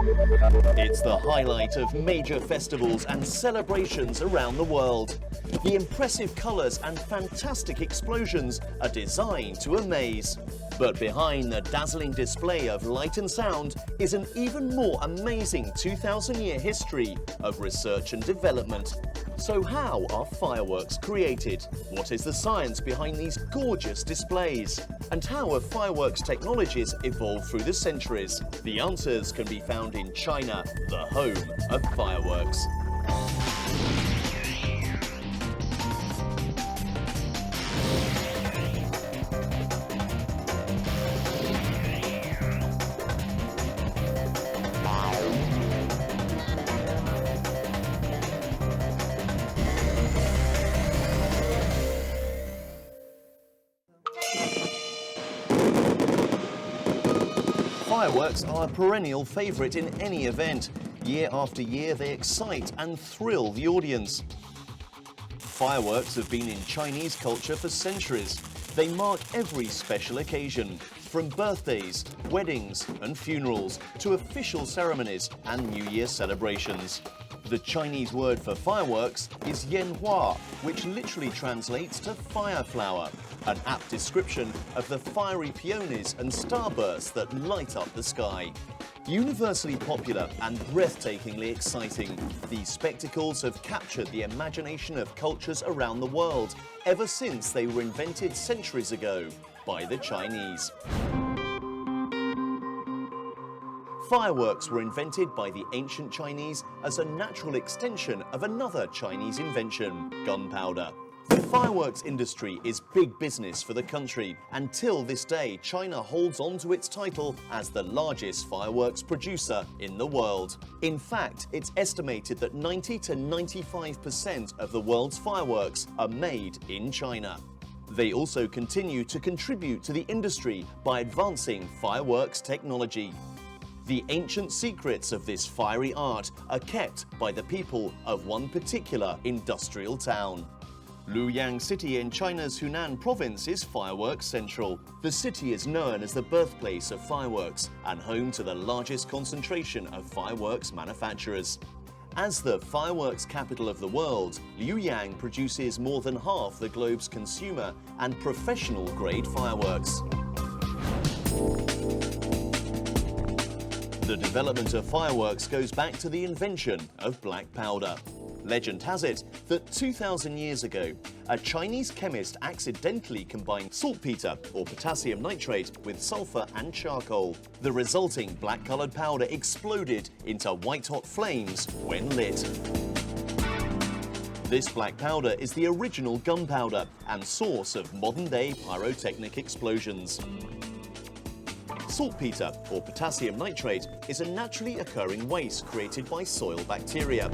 It's the highlight of major festivals and celebrations around the world. The impressive colours and fantastic explosions are designed to amaze. But behind the dazzling display of light and sound is an even more amazing 2,000-year history of research and development. So how are fireworks created? What is the science behind these gorgeous displays? And how have fireworks technologies evolved through the centuries? The answers can be found in China, the home of fireworks. Fireworks are a perennial favourite in any event. Year after year, they excite and thrill the audience. Fireworks have been in Chinese culture for centuries. They mark every special occasion, from birthdays, weddings and funerals to official ceremonies and New Year celebrations. The Chinese word for fireworks is yanhua, which literally translates to fire flower, an apt description of the fiery peonies and starbursts that light up the sky. Universally popular and breathtakingly exciting, these spectacles have captured the imagination of cultures around the world ever since they were invented centuries ago by the Chinese. Fireworks were invented by the ancient Chinese as a natural extension of another Chinese invention, gunpowder. The fireworks industry is big business for the country. Until this day, China holds on to its title as the largest fireworks producer in the world. In fact, it's estimated that 90 to 95% of the world's fireworks are made in China. They also continue to contribute to the industry by advancing fireworks technology. The ancient secrets of this fiery art are kept by the people of one particular industrial town. Luoyang City in China's Hunan province is fireworks central. The city is known as the birthplace of fireworks and home to the largest concentration of fireworks manufacturers. As the fireworks capital of the world, Luoyang produces more than half the globe's consumer and professional-grade fireworks. The development of fireworks goes back to the invention of black powder. Legend has it that 2,000 years ago, a Chinese chemist accidentally combined saltpeter or potassium nitrate with sulfur and charcoal. The resulting black-colored powder exploded into white-hot flames when lit. This black powder is the original gunpowder and source of modern-day pyrotechnic explosions. Saltpeter, or potassium nitrate, is a naturally occurring waste created by soil bacteria.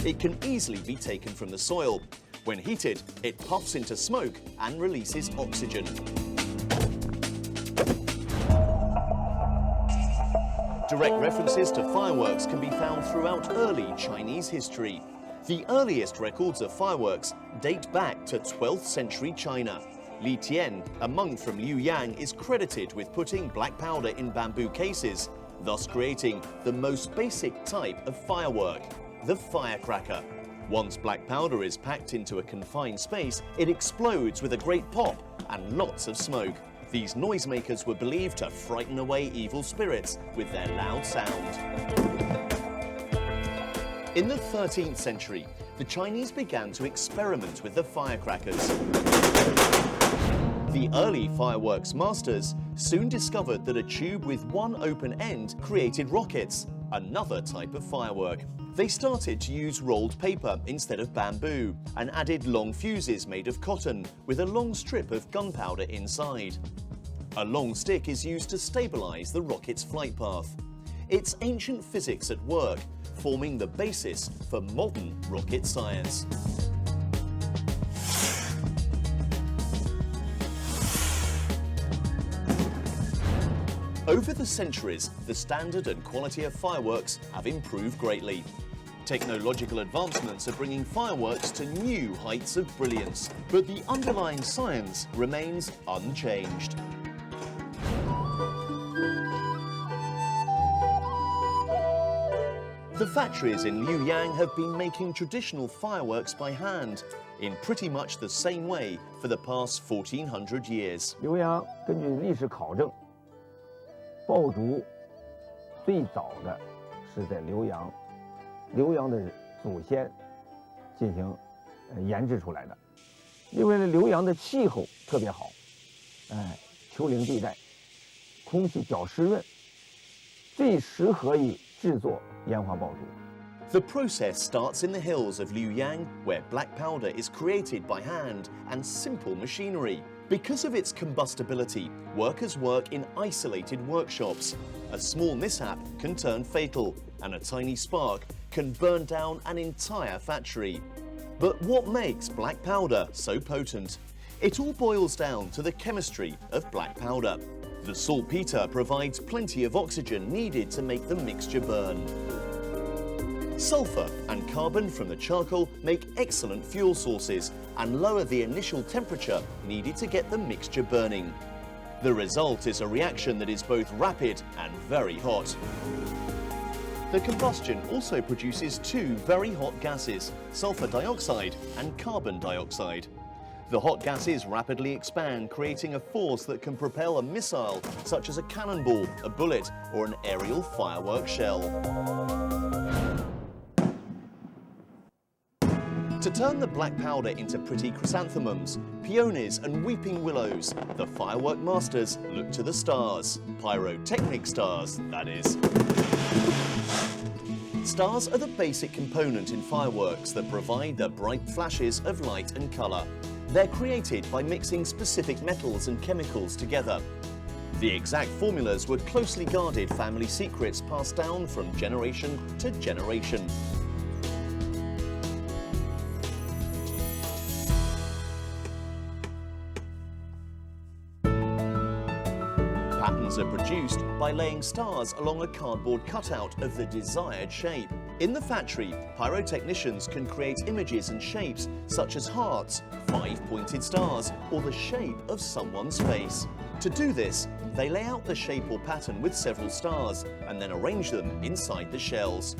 It can easily be taken from the soil. When heated, it puffs into smoke and releases oxygen. Direct references to fireworks can be found throughout early Chinese history. The earliest records of fireworks date back to 12th century China. Li Tian, a monk from Luoyang, is credited with putting black powder in bamboo cases, thus creating the most basic type of firework, the firecracker. Once black powder is packed into a confined space, it explodes with a great pop and lots of smoke. These noisemakers were believed to frighten away evil spirits with their loud sound. In the 13th century, the Chinese began to experiment with the firecrackers. The early fireworks masters soon discovered that a tube with one open end created rockets, another type of firework. They started to use rolled paper instead of bamboo and added long fuses made of cotton with a long strip of gunpowder inside. A long stick is used to stabilize the rocket's flight path. It's ancient physics at work, forming the basis for modern rocket science. Over the centuries, the standard and quality of fireworks have improved greatly. Technological advancements are bringing fireworks to new heights of brilliance, but the underlying science remains unchanged. The factories in Luoyang have been making traditional fireworks by hand in pretty much the same way for the past 1400 years. 浏阳根据历史考证，爆竹最早的是在浏阳，浏阳的祖先进行研制出来的。因为呢，浏阳的气候特别好，丘陵地带，空气较湿润，最适合于制作烟花爆竹。 The process starts in the hills of Luoyang, where black powder is created by hand and simple machinery. Because of its combustibility, workers work in isolated workshops. A small mishap can turn fatal, and a tiny spark can burn down an entire factory. But what makes black powder so potent? It all boils down to the chemistry of black powder. The saltpeter provides plenty of oxygen needed to make the mixture burn. Sulfur and carbon from the charcoal make excellent fuel sources and lower the initial temperature needed to get the mixture burning. The result is a reaction that is both rapid and very hot. The combustion also produces two very hot gases, sulfur dioxide and carbon dioxide. The hot gases rapidly expand, creating a force that can propel a missile, such as a cannonball, a bullet, or an aerial firework shell. To turn the black powder into pretty chrysanthemums, peonies and weeping willows, the firework masters look to the stars. Pyrotechnic stars, that is. Stars are the basic component in fireworks that provide the bright flashes of light and colour. They're created by mixing specific metals and chemicals together. The exact formulas were closely guarded family secrets passed down from generation to generation. Patterns are produced by laying stars along a cardboard cutout of the desired shape. In the factory, pyrotechnicians can create images and shapes such as hearts, 5-pointed stars, or the shape of someone's face. To do this, they lay out the shape or pattern with several stars and then arrange them inside the shells.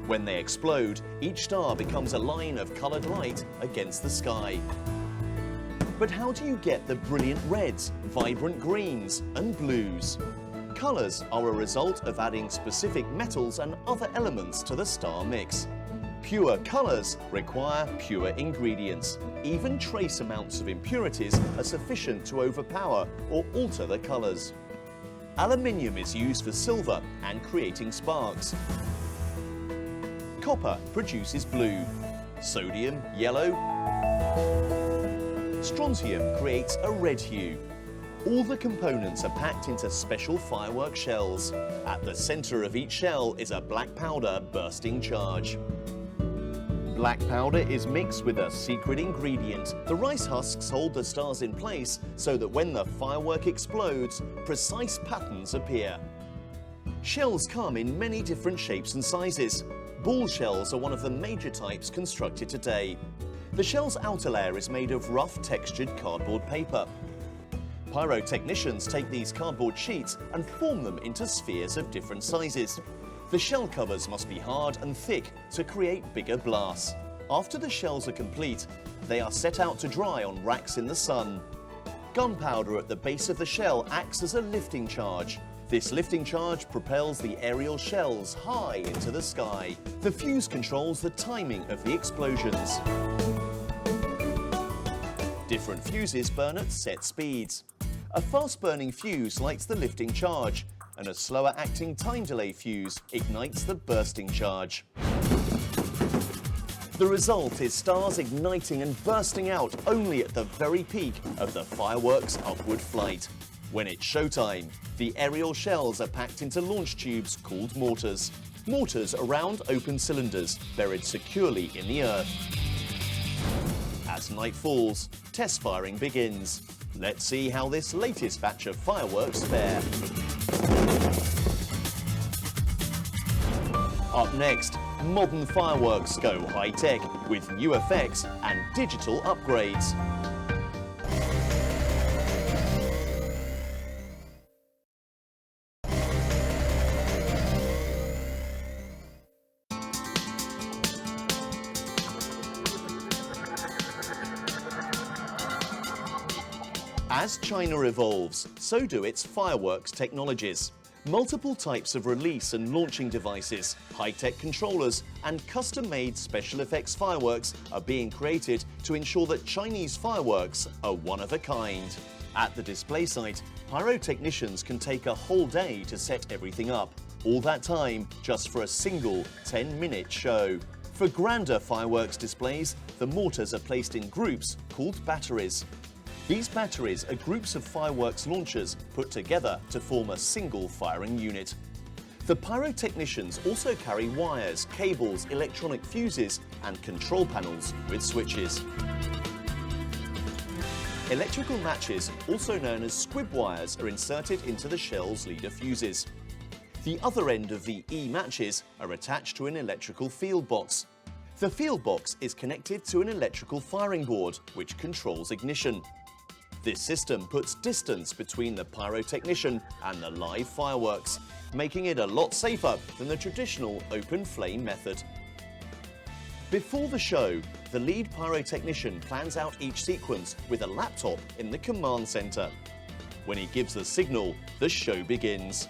When they explode, each star becomes a line of coloured light against the sky. But how do you get the brilliant reds, vibrant greens and blues? Colours are a result of adding specific metals and other elements to the star mix. Pure colours require pure ingredients. Even trace amounts of impurities are sufficient to overpower or alter the colours. Aluminium is used for silver and creating sparks. Copper produces blue. Sodium, yellow. Strontium creates a red hue. All the components are packed into special firework shells. At the centre of each shell is a black powder bursting charge. Black powder is mixed with a secret ingredient. The rice husks hold the stars in place so that when the firework explodes, precise patterns appear. Shells come in many different shapes and sizes. Ball shells are one of the major types constructed today. The shell's outer layer is made of rough textured cardboard paper. Pyrotechnicians take these cardboard sheets and form them into spheres of different sizes. The shell covers must be hard and thick to create bigger blasts. After the shells are complete, they are set out to dry on racks in the sun. Gunpowder at the base of the shell acts as a lifting charge. This lifting charge propels the aerial shells high into the sky. The fuse controls the timing of the explosions. Different fuses burn at set speeds. A fast-burning fuse lights the lifting charge, and a slower-acting time delay fuse ignites the bursting charge. The result is stars igniting and bursting out only at the very peak of the fireworks' upward flight. When it's showtime, the aerial shells are packed into launch tubes called mortars. Mortars are round open cylinders buried securely in the earth. As night falls, test firing begins. Let's see how this latest batch of fireworks fare. Up next, modern fireworks go high-tech with new effects and digital upgrades. As China evolves, so do its fireworks technologies. Multiple types of release and launching devices, high-tech controllers, and custom-made special effects fireworks are being created to ensure that Chinese fireworks are one of a kind. At the display site, pyrotechnicians can take a whole day to set everything up. All that time just for a single 10-minute show. For grander fireworks displays, the mortars are placed in groups called batteries. These batteries are groups of fireworks launchers put together to form a single firing unit. The pyrotechnicians also carry wires, cables, electronic fuses, and control panels with switches. Electrical matches, also known as squib wires, are inserted into the shell's leader fuses. The other end of the E matches are attached to an electrical field box. The field box is connected to an electrical firing board, which controls ignition. This system puts distance between the pyrotechnician and the live fireworks, making it a lot safer than the traditional open flame method. Before the show, the lead pyrotechnician plans out each sequence with a laptop in the command center. When he gives the signal, the show begins.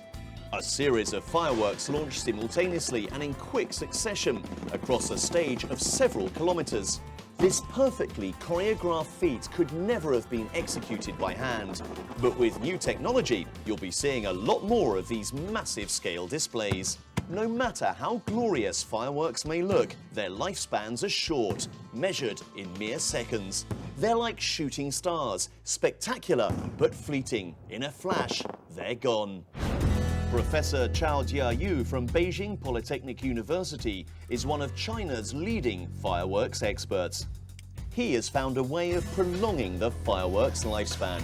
A series of fireworks launch simultaneously and in quick succession across a stage of several kilometers. This perfectly choreographed feat could never have been executed by hand. But with new technology, you'll be seeing a lot more of these massive scale displays. No matter how glorious fireworks may look, their lifespans are short, measured in mere seconds. They're like shooting stars, spectacular but fleeting. In a flash, they're gone. Professor Chao Jiayu from Beijing Polytechnic University is one of China's leading fireworks experts. He has found a way of prolonging the fireworks lifespan.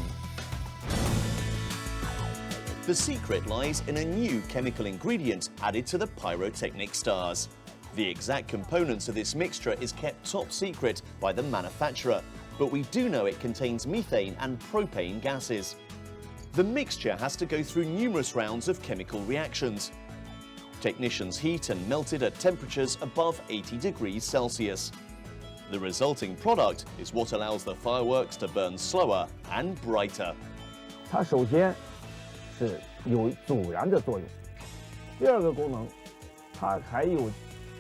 The secret lies in a new chemical ingredient added to the pyrotechnic stars. The exact components of this mixture is kept top secret by the manufacturer, but we do know it contains methane and propane gases. The mixture has to go through numerous rounds of chemical reactions. Technicians heat and melt it at temperatures above 80 degrees Celsius. The resulting product is what allows the fireworks to burn slower and brighter. 它首先是有阻燃的作用，第二个功能，它还有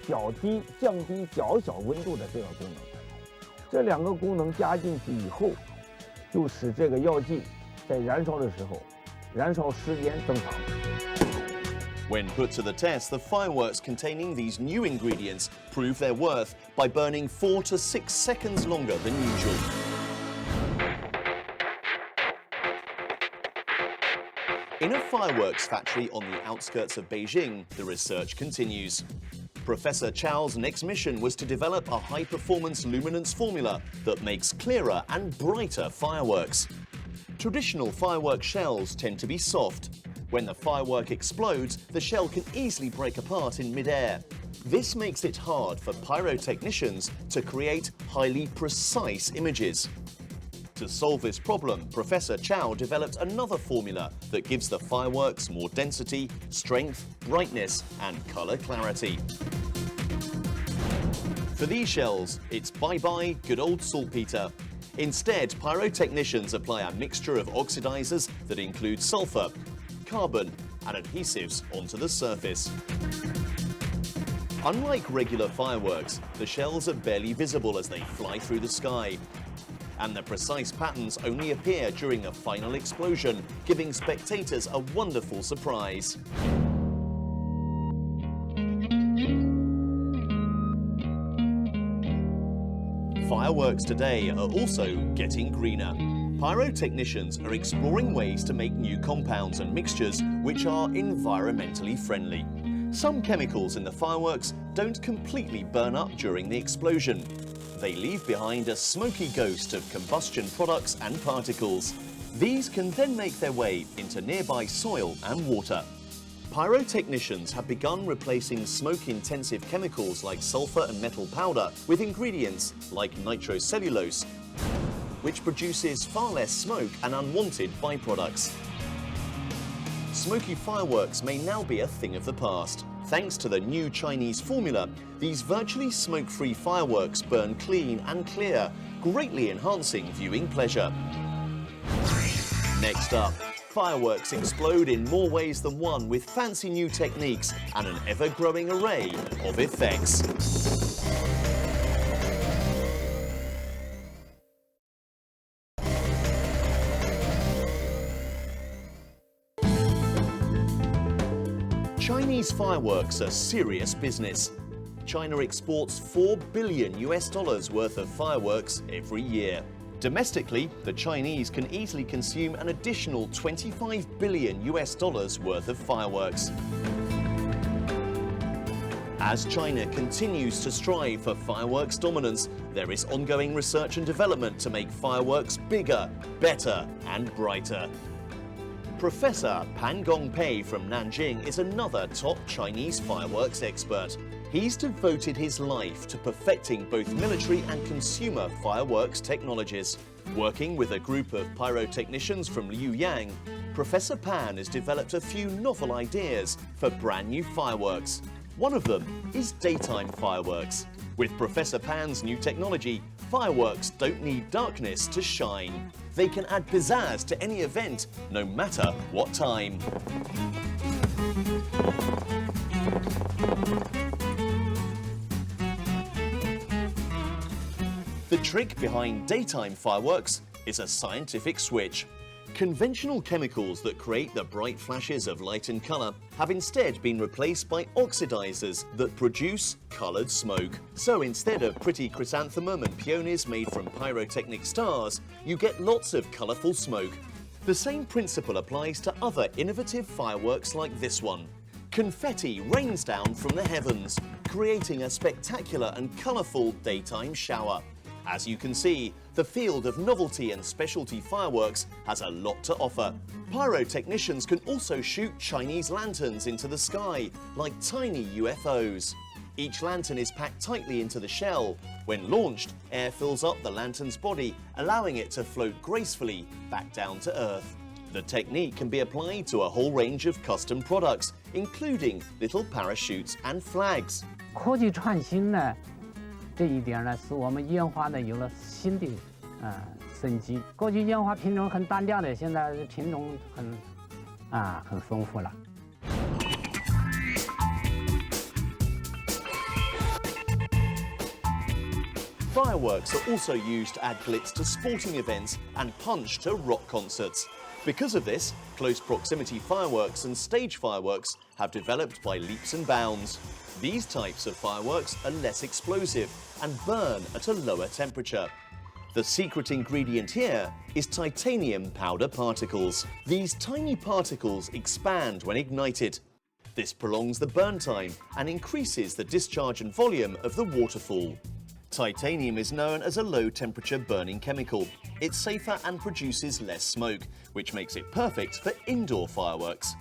降低较小温度的这个功能。这两个功能加进去以后，就使这个药剂在燃烧的时候，燃烧时间增长。 When put to the test, the fireworks containing these new ingredients prove their worth by burning 4 to 6 seconds longer than usual. In a fireworks factory on the outskirts of Beijing, the research continues. Professor Chao's next mission was to develop a high-performance luminance formula that makes clearer and brighter fireworks. Traditional firework shells tend to be soft. When the firework explodes, the shell can easily break apart in mid-air. This makes it hard for pyrotechnicians to create highly precise images. To solve this problem, Professor Chao developed another formula that gives the fireworks more density, strength, brightness, and color clarity. For these shells, it's bye-bye good old saltpeter. Instead, pyrotechnicians apply a mixture of oxidizers that include sulfur, carbon, and adhesives onto the surface. Unlike regular fireworks, the shells are barely visible as they fly through the sky. And the precise patterns only appear during a final explosion, giving spectators a wonderful surprise. Fireworks today are also getting greener. Pyrotechnicians are exploring ways to make new compounds and mixtures which are environmentally friendly. Some chemicals in the fireworks don't completely burn up during the explosion. They leave behind a smoky ghost of combustion products and particles. These can then make their way into nearby soil and water. Pyrotechnicians have begun replacing smoke-intensive chemicals like sulfur and metal powder with ingredients like nitrocellulose, which produces far less smoke and unwanted byproducts. Smoky fireworks may now be a thing of the past. Thanks to the new Chinese formula, these virtually smoke-free fireworks burn clean and clear, greatly enhancing viewing pleasure. Next up, fireworks explode in more ways than one with fancy new techniques and an ever-growing array of effects. Chinese fireworks are serious business. China exports $4 billion worth of fireworks every year. Domestically, the Chinese can easily consume an additional $25 billion worth of fireworks. As China continues to strive for fireworks dominance, there is ongoing research and development to make fireworks bigger, better, and brighter. Professor Pan Gongpei from Nanjing is another top Chinese fireworks expert. He's devoted his life to perfecting both military and consumer fireworks technologies. Working with a group of pyrotechnicians from Liuyang, Professor Pan has developed a few novel ideas for brand new fireworks. One of them is daytime fireworks. With Professor Pan's new technology, fireworks don't need darkness to shine. They can add pizzazz to any event, no matter what time. The trick behind daytime fireworks is a scientific switch. Conventional chemicals that create the bright flashes of light and colour have instead been replaced by oxidizers that produce coloured smoke. So instead of pretty chrysanthemum and peonies made from pyrotechnic stars, you get lots of colourful smoke. The same principle applies to other innovative fireworks like this one. Confetti rains down from the heavens, creating a spectacular and colourful daytime shower. As you can see, the field of novelty and specialty fireworks has a lot to offer. Pyrotechnicians can also shoot Chinese lanterns into the sky, like tiny UFOs. Each lantern is packed tightly into the shell. When launched, air fills up the lantern's body, allowing it to float gracefully back down to Earth. The technique can be applied to a whole range of custom products, including little parachutes and flags. 科技创新呢，这一点呢，使我们烟花呢有了新的生机。过去烟花品种很单调的，现在品种很丰富了。 Fireworks are also used to add glitz to sporting events and punch to rock concerts. Because of this, close proximity fireworks and stage fireworks have developed by leaps and bounds. These types of fireworks are less explosive and burn at a lower temperature. The secret ingredient here is titanium powder particles. These tiny particles expand when ignited. This prolongs the burn time and increases the discharge and volume of the waterfall. Titanium is known as a low-temperature burning chemical. It's safer and produces less smoke, which makes it perfect for indoor fireworks.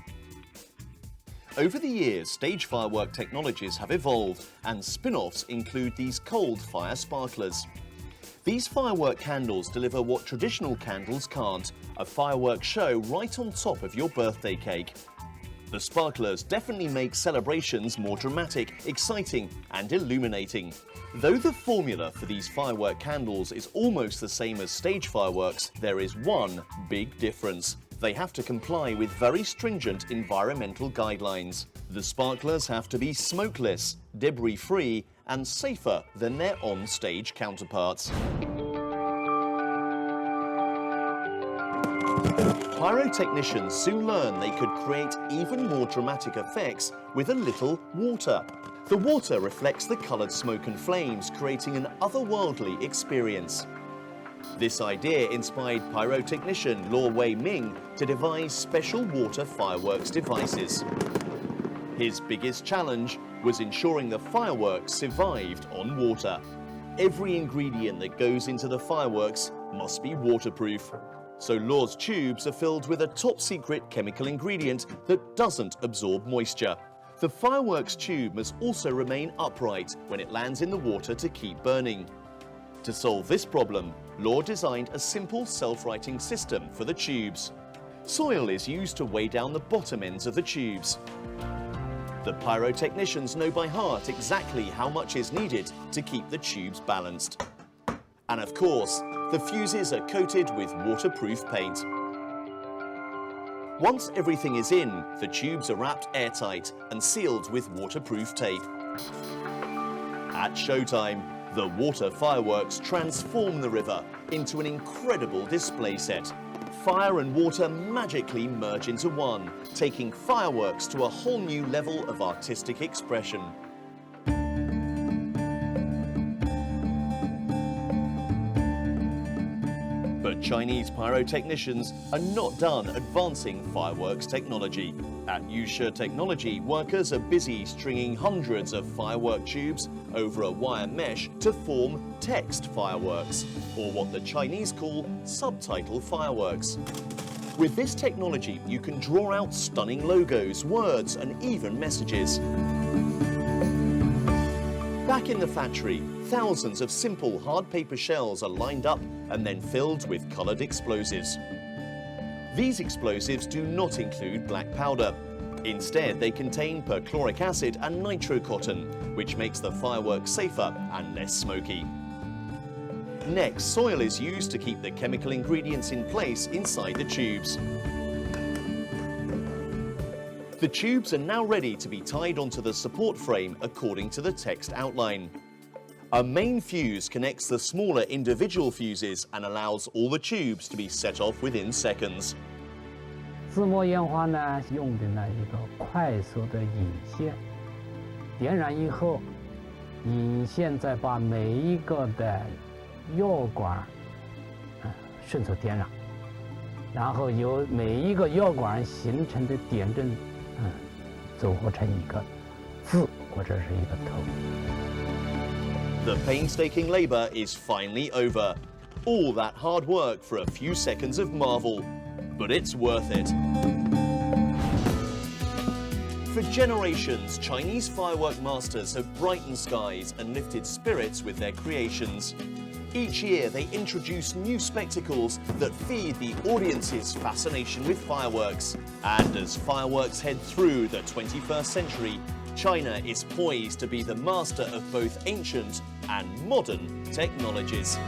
Over the years, stage firework technologies have evolved, and spin-offs include these cold fire sparklers. These firework candles deliver what traditional candles can't, a firework show right on top of your birthday cake. The sparklers definitely make celebrations more dramatic, exciting, and illuminating. Though the formula for these firework candles is almost the same as stage fireworks, there is one big difference. They have to comply with very stringent environmental guidelines. The sparklers have to be smokeless, debris-free, and safer than their on-stage counterparts. Pyrotechnicians soon learned they could create even more dramatic effects with a little water. The water reflects the coloured smoke and flames, creating an otherworldly experience. This idea inspired pyrotechnician Luo Wei-ming to devise special water fireworks devices. His biggest challenge was ensuring the fireworks survived on water. Every ingredient that goes into the fireworks must be waterproof. So Luo's tubes are filled with a top-secret chemical ingredient that doesn't absorb moisture. The fireworks tube must also remain upright when it lands in the water to keep burning. To solve this problem, Luo designed a simple self-righting system for the tubes. Soil is used to weigh down the bottom ends of the tubes. The pyrotechnicians know by heart exactly how much is needed to keep the tubes balanced. And of course, the fuses are coated with waterproof paint. Once everything is in, the tubes are wrapped airtight and sealed with waterproof tape. At showtime, the water fireworks transform the river into an incredible display set. Fire and water magically merge into one, taking fireworks to a whole new level of artistic expression. But Chinese pyrotechnicians are not done advancing fireworks technology. At Ochre Technology, workers are busy stringing hundreds of firework tubes over a wire mesh to form text fireworks, or what the Chinese call subtitle fireworks. With this technology, you can draw out stunning logos, words, and even messages. Back in the factory, thousands of simple hard paper shells are lined up and then filled with colored explosives. These explosives do not include black powder. Instead, they contain perchloric acid and nitrocotton, which makes the fireworks safer and less smoky. Next, soil is used to keep the chemical ingredients in place inside the tubes. The tubes are now ready to be tied onto the support frame according to the text outline. A main fuse connects the smaller individual fuses and allows all the tubes to be set off within seconds. 自膜烟花呢，用的呢一个快速的引线，点燃以后，引线再把每一个的药管，顺手点燃，然后由每一个药管形成的点阵，组合成一个字或者是一个头。 The painstaking labor is finally over. All that hard work for a few seconds of marvel. But it's worth it. For generations, Chinese firework masters have brightened skies and lifted spirits with their creations. Each year, they introduce new spectacles that feed the audience's fascination with fireworks. And as fireworks head through the 21st century, China is poised to be the master of both ancient and modern technologies.